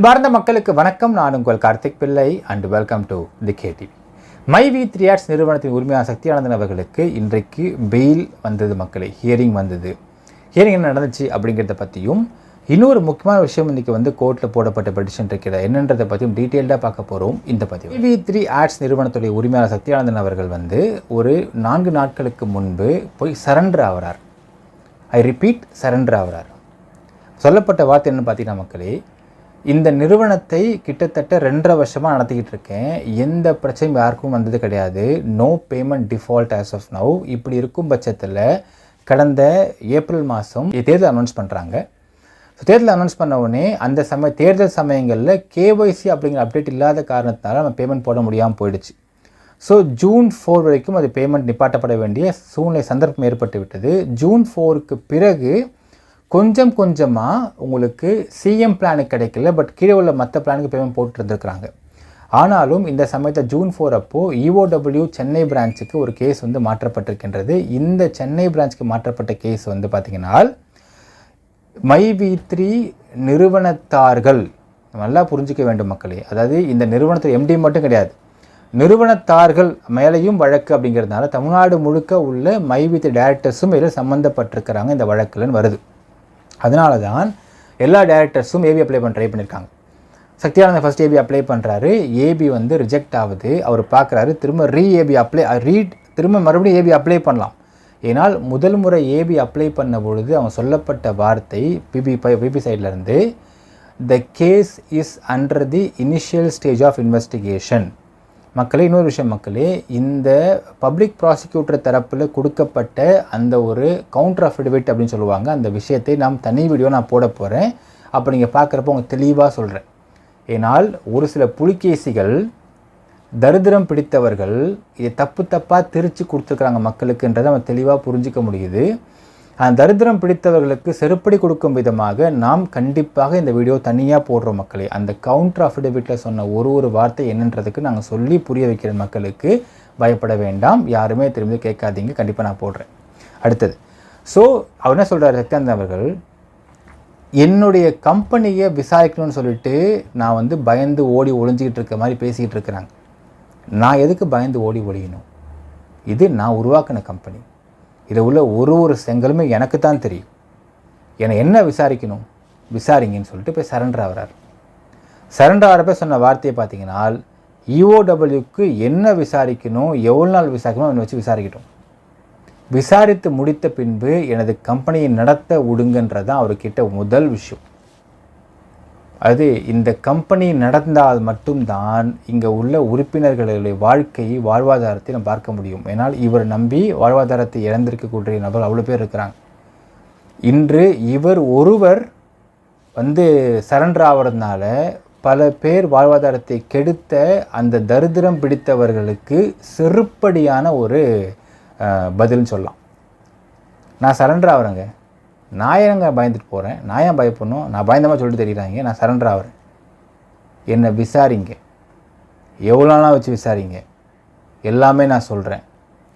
பாரத மக்களுக்கு வணக்கம். நான் உங்கள் Karthik Pillai and welcome to the KTV. மைவி3 ஆர்ட்ஸ் நிறுவனத்தின் உரிமையாளர் சக்தியானந்தன் அவர்களுக்கு இன்றைக்கு பெயில் வந்தது. மக்களை ஹியரிங் வந்தது. ஹியரிங் என்ன நடந்துச்சு அப்படிங்கிறத பற்றியும் இன்னொரு முக்கியமான விஷயம் இன்றைக்கி கோர்ட்டில் போடப்பட்ட பெட்டிஷன் இருக்கிற என்னன்றதை பற்றியும் டீட்டெயில்டாக பார்க்க போகிறோம் இந்த பதிவு. மைவி3 ஆர்ட்ஸ் நிறுவனத்துடைய உரிமையாளர் சக்தியானந்தன் அவர்கள் ஒரு 4 நாட்களுக்கு முன்பு போய் சரண்டர் ஆகிறார். ஐ ரிப்பீட், சரண்டர் ஆகிறார். சொல்லப்பட்ட வார்த்தை என்னன்னு பார்த்தீங்கன்னா மக்களே, இந்த நிறுவனத்தை கிட்டத்தட்ட 2.5 வருஷமாக நடத்திக்கிட்டு இருக்கேன். எந்த பிரச்சனையும் யாருக்கும் வந்தது கிடையாது. No payment default as of now. இப்படி இருக்கும் பட்சத்தில் கடந்த ஏப்ரல் மாதம் தேர்தல் அனௌன்ஸ் பண்ணுறாங்க. ஸோ தேர்தல் அனௌன்ஸ் பண்ண உடனே அந்த தேர்தல் சமயங்களில் கேஒய்சி அப்படிங்கிற அப்டேட் இல்லாத காரணத்தினால நம்ம பேமெண்ட் போட முடியாமல் போயிடுச்சு. ஸோ ஜூன் 4 வரைக்கும் அது பேமெண்ட் நிப்பாட்டப்பட வேண்டிய சூழ்நிலை சந்தர்ப்பம் ஏற்பட்டு விட்டது. ஜூன் 4க்கு பிறகு கொஞ்சம் கொஞ்சமாக உங்களுக்கு சிஎம் பிளானுக்கு கிடைக்கல, பட் கீழே உள்ள மற்ற பிளானுக்கு பேமெண்ட் போட்டுருந்துருக்குறாங்க. ஆனாலும் இந்த சமயத்தில் ஜூன் 4 அப்போது இஓடபிள்யூ சென்னை பிரான்ச்சுக்கு ஒரு கேஸ் மாற்றப்பட்டிருக்கின்றது. இந்த சென்னை பிரான்ச்சுக்கு மாற்றப்பட்ட கேஸ் பார்த்திங்கன்னா மைவி3 நிறுவனத்தார்கள், நல்லா புரிஞ்சிக்க வேண்டும் மக்களே, அதாவது இந்த நிறுவனத்தில் எம்டி மட்டும் கிடையாது, நிறுவனத்தார்கள் மேலேயும் வழக்கு அப்படிங்கிறதுனால தமிழ்நாடு முழுக்க உள்ள மைவி3 டைரக்டர்ஸும் இதில் சம்மந்தப்பட்டிருக்கிறாங்க. இந்த வழக்குலன்னு வருது. அதனால தான் எல்லா டைரக்டர்ஸும் ஏபி அப்ளை பண்ண ட்ரை பண்ணியிருக்காங்க. சக்தியானந்தன் ஃபஸ்ட் ஏபி அப்ளை பண்ணுறாரு. ஏபி ரிஜெக்ட் ஆகுது. அவர் பார்க்குறாரு திரும்ப திரும்ப மறுபடியும் ஏபி அப்ளை பண்ணலாம். ஏன்னால் முதல் முறை ஏபி அப்ளை பண்ண பொழுது அவங்க சொல்லப்பட்ட வார்த்தை பிபி சைட்லேருந்து, the case is under the initial stage of investigation. மக்களே, இன்னொரு விஷயம் மக்களே, இந்த பப்ளிக் ப்ராசிக்யூட்டர் தரப்பில் கொடுக்கப்பட்ட அந்த ஒரு கவுண்டர் அஃபிடவிட் அப்படின்னு சொல்லுவாங்க, அந்த விஷயத்தை நாம் தனி வீடியோ நான் போட போகிறேன். அப்போ நீங்கள் பார்க்குறப்போ உங்களுக்கு தெளிவாக சொல்கிறேன். ஏன்னால் ஒரு சில புலிகேசிகள், தரித்திரம் பிடித்தவர்கள் இதை தப்பாக திரித்து கொடுத்துருக்குறாங்க மக்களுக்குன்றதை நம்ம தெளிவாக புரிஞ்சிக்க முடியுது. அந்த தரித்திரம் பிடித்தவர்களுக்கு செருப்படி கொடுக்கும் விதமாக நாம் கண்டிப்பாக இந்த வீடியோ தனியாக போடுறோம் மக்களே. அந்த கவுண்டர் அஃபிடவிட்டில் சொன்ன ஒரு வார்த்தை என்னன்றதுக்கு நாங்கள் சொல்லி புரிய வைக்கிற மக்களுக்கு பயப்பட வேண்டாம், யாருமே திரும்பி கேட்காதீங்க, கண்டிப்பாக நான் போடுறேன். அடுத்தது, ஸோ அவர் என்ன சொல்கிறார் சக்தியானந்தன் அவர்கள், என்னுடைய கம்பெனியை விசாரிக்கணும்னு சொல்லிட்டு நான் பயந்து ஓடி ஒளிஞ்சிக்கிட்டு இருக்க மாதிரி பேசிக்கிட்டு இருக்கிறாங்க. நான் எதுக்கு பயந்து ஓடி ஒழியணும்? இது நான் உருவாக்கின கம்பெனி. இதில் உள்ள ஒரு செங்கலுமே எனக்கு தான் தெரியும். என்னை என்ன விசாரிக்கணும், விசாரிங்கன்னு சொல்லிட்டு போய் சரண்டர் ஆகிறார். சரண்டர் ஆகிறப்ப சொன்ன வார்த்தையை பார்த்தீங்கன்னா, இஓடபிள்யூக்கு என்ன விசாரிக்கணும், எவ்வளோ நாள் விசாரிக்கணும் அவனை வச்சு விசாரிக்கட்டும். விசாரித்து முடித்த பின்பு எனது கம்பெனியை நடத்த விடுங்கன்றதான் அவர்கிட்ட முதல் விஷயம். அது இந்த கம்பெனி நடந்தால் மட்டும்தான் இங்கே உள்ள உறுப்பினர்களுடைய வாழ்வாதாரத்தை நம்ம பார்க்க முடியும். ஏன்னால் இவர் நம்பி வாழ்வாதாரத்தை இழந்திருக்கக்கூடிய நபர் அவ்வளோ பேர் இருக்கிறாங்க. இன்று இவர் ஒருவர் சரண்டர் ஆகிறதுனால பல பேர் வாழ்வாதாரத்தை கெடுத்த அந்த தரித்திரம் பிடித்தவர்களுக்கு செருப்படியான ஒரு பதில்னு சொல்லலாம். நான் சரண்டர் ஆகிறேங்க, நான் ஏங்க பயந்துட்டு போகிறேன், நான் ஏன் பயப்படணும், நான் பயந்தமாக சொல்லிட்டு தெரியுறாங்க, நான் சரண்டர் ஆகிறேன், என்னை விசாரிங்க, எவ்வளோ நாளாக வச்சு விசாரிங்க, எல்லாமே நான் சொல்கிறேன்.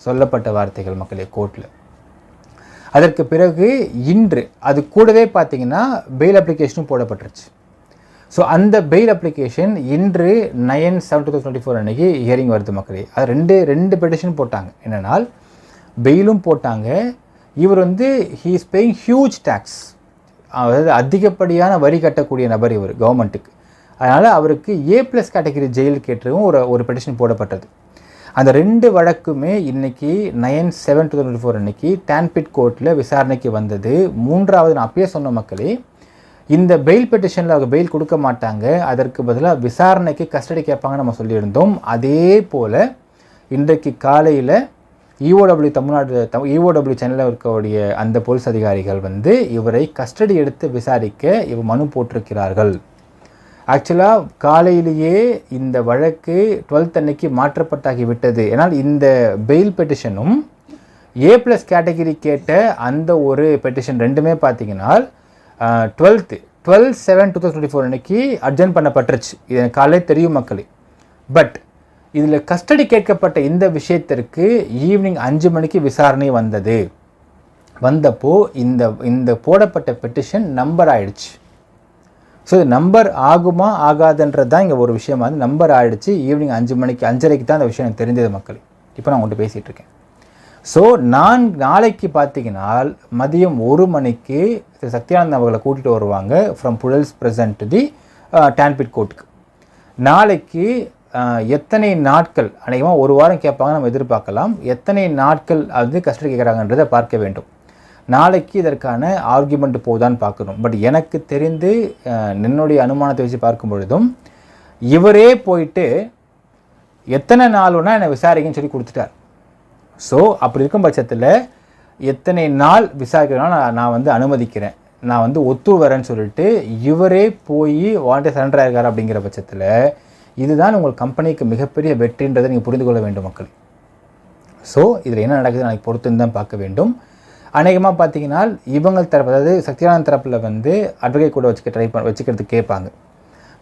சொல்லப்பட்ட வார்த்தைகள் மக்களே கோர்ட்டில். அதற்கு பிறகு இன்று அது கூடவே பார்த்தீங்கன்னா பெயில் அப்ளிகேஷனும் போடப்பட்டுருச்சு. ஸோ அந்த பெயில் அப்ளிகேஷன் இன்று 9/7/2024 அன்றைக்கி ஹியரிங் வருது மக்களே. அது ரெண்டு பெட்டிஷன் போட்டாங்க. என்னென்னால் பெயிலும் போட்டாங்க. இவர் he is paying huge tax, அதாவது அதிகப்படியான வரி கட்டக்கூடிய நபர் இவர் கவர்மெண்ட்டுக்கு. அதனால் அவருக்கு A+ கேட்டகரி ஜெயில் கேட்டவும் ஒரு பெட்டிஷன் போடப்பட்டது. அந்த 2 வழக்குமே இன்றைக்கி 9/7/2024 அன்றைக்கி டான்பிட் கோர்ட்டில் விசாரணைக்கு வந்தது. மூன்றாவது, நான் அப்பயே சொன்ன மக்களே, இந்த பெயில் பெட்டிஷனில் அவங்க பெயில் கொடுக்க மாட்டாங்க, அதற்கு பதிலாக விசாரணைக்கு கஸ்டடி கேட்பாங்கன்னு நம்ம சொல்லியிருந்தோம். அதே போல் இன்றைக்கு காலையில் இஓடபிள்யூ சென்னையில் இருக்கக்கூடிய அந்த போலீஸ் அதிகாரிகள் இவரை கஸ்டடி எடுத்து விசாரிக்க இவர் மனு போட்டிருக்கிறார்கள். ஆக்சுவலாக காலையிலேயே இந்த வழக்கு 12th அன்னைக்கு மாற்றப்பட்டாகி விட்டது. ஏன்னால் இந்த பெயில் பெட்டிஷனும் A+ கேட்டகிரி கேட்ட அந்த ஒரு பெட்டிஷன் ரெண்டுமே பார்த்தீங்கன்னா 12/7/2024 அன்னைக்கு அட்ஜர்ன் பண்ணப்பட்டுருச்சு. இது எனக்கு காலையில் தெரியும் மக்களே. பட் இதில் கஸ்டடி கேட்கப்பட்ட இந்த விஷயத்திற்கு ஈவினிங் 5 மணிக்கு விசாரணை வந்தப்போ இந்த போடப்பட்ட பெட்டிஷன் நம்பர் ஆயிடுச்சு. ஸோ இது நம்பர் ஆகுமா ஆகாதுன்றது தான் இங்கே ஒரு விஷயமா வந்து நம்பர் ஆகிடுச்சு. ஈவினிங் 5 மணிக்கு 5:30க்கு தான் அந்த விஷயம் எனக்கு தெரிஞ்சது மக்கள். இப்போ நான் உங்கள்கிட்ட பேசிகிட்டு இருக்கேன். ஸோ நான் நாளைக்கு பார்த்தீங்கன்னா மதியம் 1 மணிக்கு சத்யானந்த் அவர்களை கூட்டிகிட்டு வருவாங்க from Puzhals present to the TANPID கோர்ட்டுக்கு. நாளைக்கு எத்தனை நாட்கள், அநேகமாக 1 வாரம் கேட்பாங்க, நம்ம எதிர்பார்க்கலாம். எத்தனை நாட்கள் அது கஸ்டடி கேட்குறாங்கன்றதை பார்க்க வேண்டும். நாளைக்கு இதற்கான ஆர்கியூமெண்ட் போதான்னு பார்க்கணும். பட் எனக்கு தெரிந்து என்னுடைய அனுமானத்தை வச்சு பார்க்கும் பொழுதும் இவரே போயிட்டு எத்தனை நாள் வேணால் என்னை விசாரிக்கன்னு சொல்லி கொடுத்துட்டார். ஸோ அப்படி இருக்கும் பட்சத்தில் எத்தனை நாள் விசாரிக்கிறதுனால நான் வந்து அனுமதிக்கிறேன், நான் வந்து ஒத்து வரேன்னு சொல்லிட்டு இவரே போய் வாலண்டியர் சரண்டர் ஆகிருக்கார். அப்படிங்கிற பட்சத்தில் இதுதான் உங்கள் கம்பெனிக்கு மிகப்பெரிய வெற்றின்றதை நீங்கள் புரிந்து கொள்ள வேண்டும் மக்கள். ஸோ இதில் என்ன நடக்குது நாளைக்கு பொறுத்துன்னு தான் பார்க்க வேண்டும். அநேகமாக பார்த்தீங்கன்னா இவங்க தரப்பு, அதாவது சத்யானந்த் தரப்பில் வந்து அட்வொகேட் கூட வச்சுக்கிறதுக்கு கேட்பாங்க.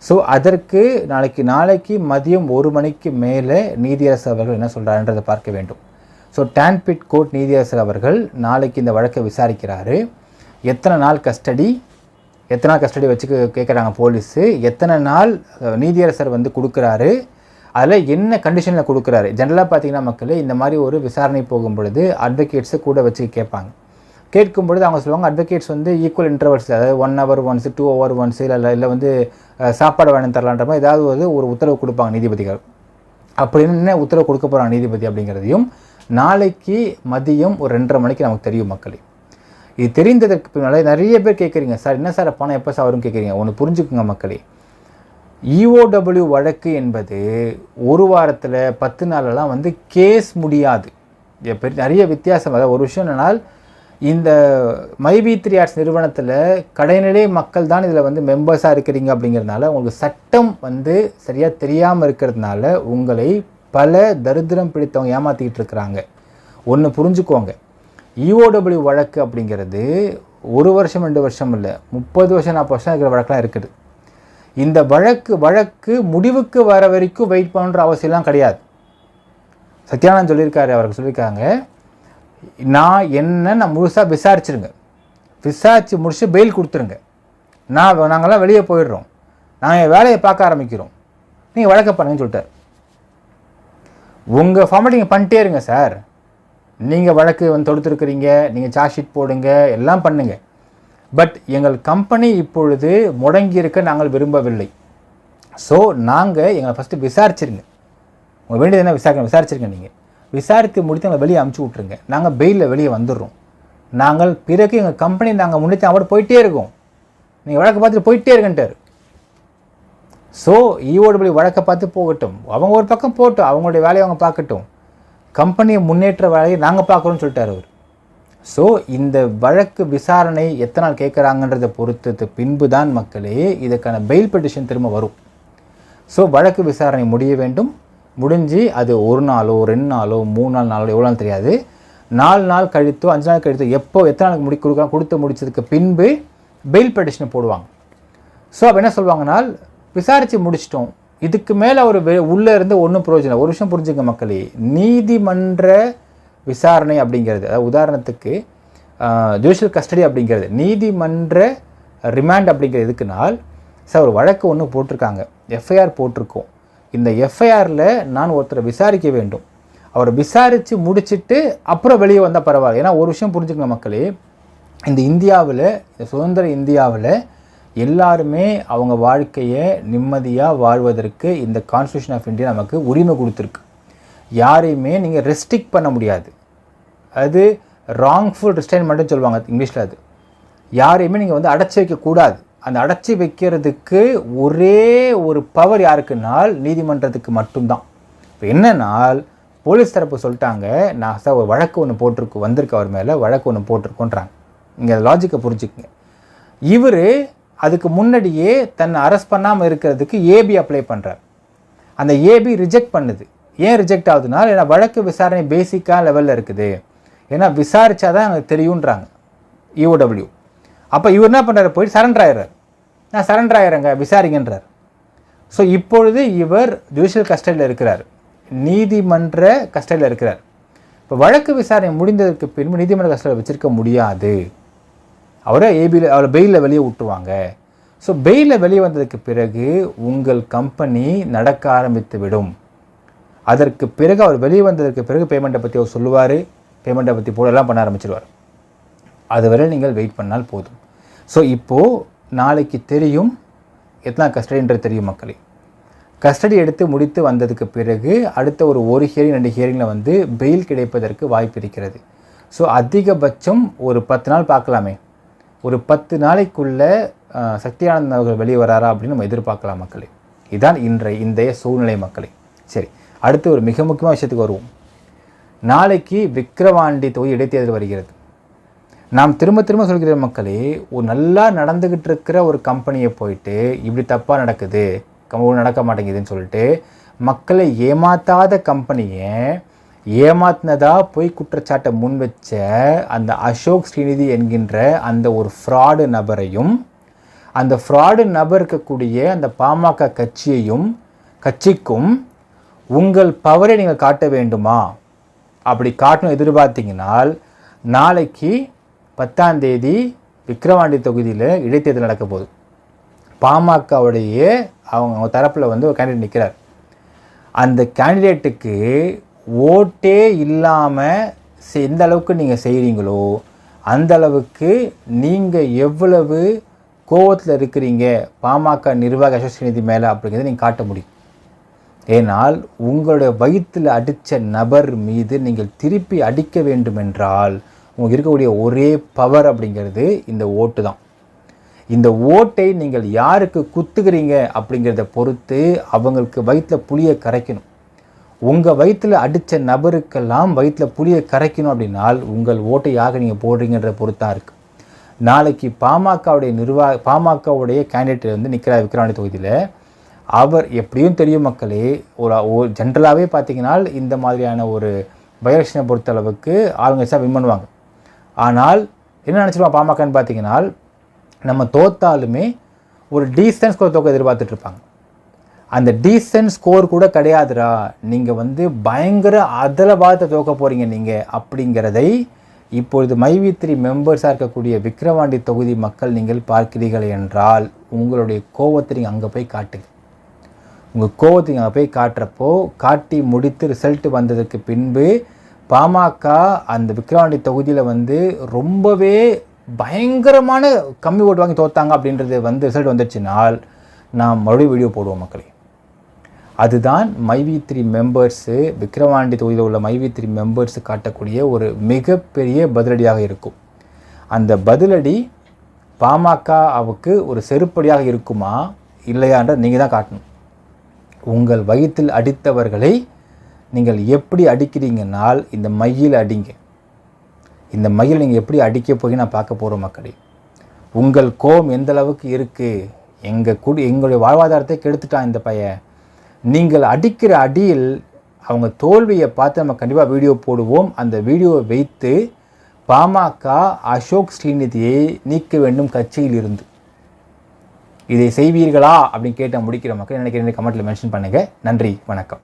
ஸோ அதற்கு நாளைக்கு மதியம் 1 மணிக்கு மேலே நீதியரசர் அவர்கள் என்ன சொல்கிறாருன்றதை பார்க்க வேண்டும். ஸோ டான்பிட் கோர்ட் நீதியரசர் அவர்கள் நாளைக்கு இந்த வழக்கை விசாரிக்கிறாரு. எத்தனை நாள் கஸ்டடி வச்சு கேட்குறாங்க போலீஸு, எத்தனை நாள் நீதியரசர் வந்து கொடுக்குறாரு, அதில் என்ன கண்டிஷனில் கொடுக்குறாரு. ஜென்ரலாக பார்த்தீங்கன்னா மக்களே இந்த மாதிரி ஒரு விசாரணை போகும் பொழுது அட்வொகேட்ஸை கூட வச்சு கேட்பாங்க. கேட்கும் பொழுது அவங்க சொல்லுவாங்க அட்வொகேட்ஸ் வந்து ஈக்குவல் இன்டர்வல்ஸ், அதாவது 1 hour once 2 hour once இல்லை வந்து சாப்பாடு வேணும் தரலான்ற மாதிரி ஏதாவது ஒரு உத்தரவு கொடுப்பாங்க நீதிபதிகள். அப்படின்னு உத்தரவு கொடுக்க போகிறாங்க நீதிபதி அப்படிங்கிறதையும் நாளைக்கு மதியம் ஒரு 2:30 மணிக்கு நமக்கு தெரியும் மக்களே. இது தெரிந்ததற்கு பின்னால் நிறைய பேர் கேட்குறீங்க, சார் என்ன சார் பணம் எப்போ சார் வரும்னு கேட்குறீங்க. ஒன்று புரிஞ்சுக்குங்க மக்களே, EOW வழக்கு என்பது 1 வாரத்தில் 10 நாளெல்லாம் வந்து கேஸ் முடியாது. நிறைய வித்தியாசம். அதாவது ஒரு விஷயம் என்னன்னால், இந்த மைவி3 ஆர்ட்ஸ் நிறுவனத்தில் கடைநிலை மக்கள் தான் இதில் வந்து மெம்பர்ஸாக இருக்கிறீங்க. அப்படிங்கிறதுனால உங்களுக்கு சட்டம் வந்து சரியாக தெரியாமல் இருக்கிறதுனால உங்களை பல தரித்திரம் பிடித்தவங்க ஏமாற்றிக்கிட்டு இருக்கிறாங்க. ஒன்று புரிஞ்சுக்கோங்க, EOW வழக்கு அப்படிங்கிறது 1 வருஷம் 2 வருஷம் இல்லை, 30 வருஷம் 40 வருஷம் இருக்கிற வழக்கெலாம் இருக்குது. இந்த வழக்கு முடிவுக்கு வர வரைக்கும் வெயிட் பண்ணுற அவசியம்லாம் கிடையாது. சத்யானந்த் சொல்லியிருக்காரு, அவருக்கு சொல்லியிருக்காங்க, நான் முழுசாக விசாரிச்சிருங்க, விசாரித்து முடிச்சு பெயில் கொடுத்துருங்க, நாங்கள்லாம் வெளியே போயிடுறோம், நாங்கள் வேலையை பார்க்க ஆரம்பிக்கிறோம், நீங்கள் வழக்கை பண்ணுங்கன்னு சொல்லிட்டார். உங்கள் ஃபார்மேட் நீங்கள் பண்ணிட்டே இருங்க சார், நீங்கள் வழக்கு வந்து தொடுத்துருக்கிறீங்க, நீங்கள் சார்ஜ் ஷீட் போடுங்க, எல்லாம் பண்ணுங்க. பட் எங்கள் கம்பெனி இப்பொழுது முடங்கி இருக்க நாங்கள் விரும்பவில்லை. ஸோ எங்களை ஃபஸ்ட்டு விசாரிச்சிருங்க, உங்கள் வேண்டியது என்ன விசாரிச்சிருங்க. நீங்கள் விசாரித்து முடித்து எங்களை வெளியே அமுச்சு விட்ருங்க, நாங்கள் பெயிலில் வெளியே வந்துடுறோம். நாங்கள் பிறகு எங்கள் கம்பெனி நாங்கள் முன்னேற்றி அவட போயிட்டே இருக்கோம், நீங்கள் வழக்கை பார்த்துட்டு போயிட்டே இருக்கன்ட்டார். ஸோ EOW வழக்கை பார்த்து போகட்டும், அவங்க ஒரு பக்கம் போகட்டும், அவங்களுடைய வேலையை அவங்க பார்க்கட்டும், கம்பெனியை முன்னேற்ற வேலையை நாங்கள் பார்க்குறோன்னு சொல்லிட்டார் அவர். ஸோ இந்த வழக்கு விசாரணை எத்தனை நாள் கேட்குறாங்கன்றதை பொறுத்து பின்பு தான் மக்களே இதுக்கான பெயில் பெட்டிஷன் திரும்ப வரும். ஸோ வழக்கு விசாரணை முடிய வேண்டும். முடிஞ்சு அது 1 நாளோ 2 நாளோ 3 நாளோ எவ்வளோ நாள் தெரியாது, 4 நாள் கழித்தோ 5 நாள் கழித்தோ எத்தனை நாளுக்கு கொடுத்து முடிச்சதுக்கு பின்பு பெயில் பெட்டிஷனை போடுவாங்க. ஸோ அப்போ என்ன சொல்லுவாங்கன்னா, விசாரித்து முடிச்சிட்டோம், இதுக்கு மேலே ஒரு உள்ளே இருந்து ஒன்றும் பிரயோஜனம். ஒரு விஷயம் புரிஞ்சுங்க மக்களே, நீதிமன்ற விசாரணை அப்படிங்கிறது, அதாவது உதாரணத்துக்கு ஜுடிஷியல் கஸ்டடி அப்படிங்கிறது, நீதிமன்ற ரிமாண்ட் அப்படிங்கிறது எதுக்குனால், சார் ஒரு வழக்கு ஒன்று போட்டிருக்காங்க, எஃப்ஐஆர் போட்டிருக்கோம், இந்த எஃப்ஐஆரில் நான் ஒருத்தரை விசாரிக்க வேண்டும், அவரை விசாரித்து முடிச்சுட்டு அப்புறம் வெளியே வந்தால் பரவாயில்ல. ஏன்னா ஒரு விஷயம் புரிஞ்சுக்கங்க மக்களே, இந்த இந்தியாவில், இந்த சுதந்திர இந்தியாவில் எல்லாருமே அவங்க வாழ்க்கையை நிம்மதியாக வாழ்வதற்கு இந்த கான்ஸ்டியூஷன் ஆஃப் இந்தியா நமக்கு உரிமை கொடுத்துருக்கு. யாரையுமே நீங்கள் ரெஸ்ட்ரிக்ட் பண்ண முடியாது. அது ராங்ஃபுல் ரிஸ்ட்ரைன்மெண்ட்னு சொல்லுவாங்க இங்கிலீஷில். அது யாரையுமே நீங்கள் வந்து அடைச்சி வைக்கக்கூடாது. அந்த அடைச்சி வைக்கிறதுக்கு ஒரே ஒரு பவர் யாருக்குனால் நீதிமன்றத்துக்கு மட்டும்தான். இப்போ என்னன்னால், போலீஸ் தரப்பு சொல்லிட்டாங்க, நான் சார் ஒரு வழக்கு ஒன்று போட்டிருக்கு, வந்திருக்கு, அவர் மேலே வழக்கு ஒன்று போட்டிருக்கோன்றாங்க. இங்கே லாஜிக்கை புரிஞ்சுக்குங்க. இவர் அதுக்கு முன்னாடியே தன்னை அரெஸ்ட் பண்ணாமல் இருக்கிறதுக்கு ஏபி அப்ளை பண்ணுறார். அந்த ஏபி ரிஜெக்ட் பண்ணுது. ஏன் ரிஜெக்ட் ஆகுதுன்னா, ஏன்னா வழக்கு விசாரணை பேசிக்காக லெவலில் இருக்குது, ஏன்னா விசாரித்தா தான் எனக்கு தெரியுன்றாங்க EOW. அப்போ இவர் என்ன பண்ணுறாரு, போயிட்டு சரண்டர் ஆகிடுறார். நான் சரண்டர் ஆகிறேங்க, விசாரிங்கன்றார். ஸோ இப்பொழுது இவர் ஜுடிஷியல் கஸ்டடியில் இருக்கிறார், நீதிமன்ற கஸ்டடியில் இருக்கிறார். இப்போ வழக்கு விசாரணை முடிந்ததற்கு பின்பு நீதிமன்ற கஸ்டடியில் வச்சுருக்க முடியாது, அவரை பெயிலில் வெளியே விட்டுருவாங்க. ஸோ பெயிலில் வெளியே வந்ததுக்கு பிறகு உங்கள் கம்பெனி நடக்க ஆரம்பித்து விடும். அதற்கு பிறகு அவர் வெளியே வந்ததற்கு பிறகு பேமெண்ட்டை பற்றி அவர் சொல்லுவார், பேமெண்ட்டை பற்றி போடலாம் பண்ண ஆரம்பிச்சிடுவார். அதுவரை நீங்கள் வெயிட் பண்ணால் போதும். ஸோ இப்போது நாளைக்கு தெரியும் எத்தனை கஸ்டடின்றது தெரியும் மக்களே. கஸ்டடி எடுத்து முடித்து வந்ததுக்கு பிறகு அடுத்த ஒரு ஹியரிங் 2 ஹியரிங்கில் வந்து பெயில் கிடைப்பதற்கு வாய்ப்பு இருக்கிறது. ஸோ அதிகபட்சம் ஒரு 10 நாள் பார்க்கலாமே. ஒரு 10 நாளைக்குள்ளே சக்தியானந்த் அவர்கள் வெளியே வராரா அப்படின்னு நம்ம எதிர்பார்க்கலாம் மக்களே. இதுதான் இன்றைய சூழ்நிலை மக்களே. சரி, அடுத்து ஒரு மிக முக்கியமான விஷயத்துக்கு வருவோம். நாளைக்கு விக்கிரவாண்டி தொகுதி இடைத்தேர்தல் வருகிறது. நாம் திரும்ப திரும்ப சொல்கிற மக்களே, ஒரு நல்லா நடந்துக்கிட்டு இருக்கிற ஒரு கம்பெனியை போயிட்டு இப்படி தப்பாக நடக்குது, நடக்க மாட்டேங்குதுன்னு சொல்லிட்டு மக்களை ஏமாத்தாத கம்பெனியை ஏமாத்தினதா போய் குற்றச்சாட்டை முன் வச்ச அந்த அசோக் ஸ்ரீநிதி என்கின்ற அந்த ஒரு ஃப்ராடு நபரையும், அந்த ஃப்ராடு நபர் இருக்கக்கூடிய அந்த பாமக கட்சிக்கும் உங்கள் பவரை நீங்கள் காட்ட வேண்டுமா? அப்படி காட்டணும் எதிர்பார்த்தீங்கன்னால் நாளைக்கு 10ஆம் தேதி விக்கிரவாண்டி தொகுதியில் இடைத்தேர்தல் நடக்க போகுது. பாமகவுடைய அவங்க தரப்பில் வந்து ஒரு கேண்டிடேட் நிற்கிறார். அந்த கேண்டிடேட்டுக்கு ஓட்டே இல்லாமல் எந்த அளவுக்கு நீங்கள் செய்கிறீங்களோ அந்த அளவுக்கு நீங்கள் எவ்வளவு கோவத்தில் இருக்கிறீங்க பாமக நிர்வாக அசோக் ஸ்ரீநிதி மேலே அப்படிங்கிறத நீங்கள் காட்ட முடியும். ஏனால் உங்களுடைய வயிற்றில் அடித்த நபர் மீது நீங்கள் திருப்பி அடிக்க வேண்டுமென்றால் உங்களுக்கு இருக்கக்கூடிய ஒரே பவர் அப்படிங்கிறது இந்த ஓட்டு தான். இந்த ஓட்டை நீங்கள் யாருக்கு குத்துக்கிறீங்க அப்படிங்கிறத பொறுத்து அவங்களுக்கு வயிற்றில் புளியை கரைக்கணும். உங்கள் வயிற்றில் அடித்த நபருக்கெல்லாம் வயிற்றில் புளியை கரைக்கணும் அப்படின்னால் உங்கள் ஓட்டை யாருக்கு நீங்கள் போடுறீங்கன்ற பொறுத்தான் இருக்குது. நாளைக்கு பாமகவுடைய கேண்டிடேட் வந்து நிற்கிறார் விக்கிரவாண்டி தொகுதியில். அவர் எப்படியும் தெரியும் மக்களே, ஒரு ஜென்ரலாகவே பார்த்தீங்கன்னா இந்த மாதிரியான ஒரு பை-எலெக்ஷனை பொறுத்தளவுக்கு ஆளுங்க வின் பண்ணுவாங்க. ஆனால் என்ன நினச்சிருவாங்க பாமகன்னு பார்த்தீங்கன்னா, நம்ம தோத்தாலுமே ஒரு டீசன்ட் ஸ்கோர் தோக்க எதிர்பார்த்துட்ருப்பாங்க. அந்த டீசன்ட் ஸ்கோர் கூட கிடையாதுரா, நீங்கள் வந்து பயங்கர அதலபாதத்தை தோக்க போகிறீங்க நீங்கள் அப்படிங்கிறதை இப்பொழுது மைவி3 மெம்பர்ஸாக இருக்கக்கூடிய விக்கிரவாண்டி தொகுதி மக்கள் நீங்கள் பார்க்கிறீர்கள் என்றால் உங்களுடைய கோவத்தை நீங்கள் அங்கே போய் காட்டுங்க. உங்கள் கோவத்தை அங்கே போய் காட்டுறப்போ காட்டி முடித்து ரிசல்ட் வந்ததுக்கு பின்பு பாமக அந்த விக்கிரவாண்டி தொகுதியில் வந்து ரொம்பவே பயங்கரமான கம்மி ஓட்டு வாங்கி தோத்தாங்க அப்படின்றது வந்து ரிசல்ட் வந்துடுச்சுனால் நான் மறுபடியும் வீடியோ போடுவோம் மக்களே. அதுதான் மைவி3 மெம்பர்ஸு விக்கிரவாண்டி தொகுதியில் உள்ள மைவி3 மெம்பர்ஸு காட்டக்கூடிய ஒரு மிகப்பெரிய பதிலடியாக இருக்கும். அந்த பதிலடி பாமகவுக்கு ஒரு செருப்படியாக இருக்குமா இல்லையான்ற நீங்கள் தான் காட்டணும். உங்கள் வயிற்றில் அடித்தவர்களை நீங்கள் எப்படி அடிக்கிறீங்கன்னால் இந்த மையில் அடிங்க. இந்த மையில் நீங்கள் எப்படி அடிக்க போய் நான் பார்க்க போகிறோம் மக்களே. உங்கள் கோபம் எந்த அளவுக்கு இருக்குது, எங்களுடைய வாழ்வாதாரத்தை கெடுத்துட்டான் இந்த பையன். நீங்கள் அடிக்கிற அடியில் அவங்க தோல்வியை பார்த்து நம்ம கண்டிப்பாக வீடியோ போடுவோம். அந்த வீடியோவை வைத்து பாமக அசோக் ஸ்ரீநிதியை நீக்க வேண்டும் கட்சியில் இருந்து. இதை செய்வீர்களா அப்படின்னு கேட்டு முடிக்கிற மக்கள் நினைக்கிறேன் கமெண்ட்டில் மென்ஷன் பண்ணுங்கள். நன்றி, வணக்கம்.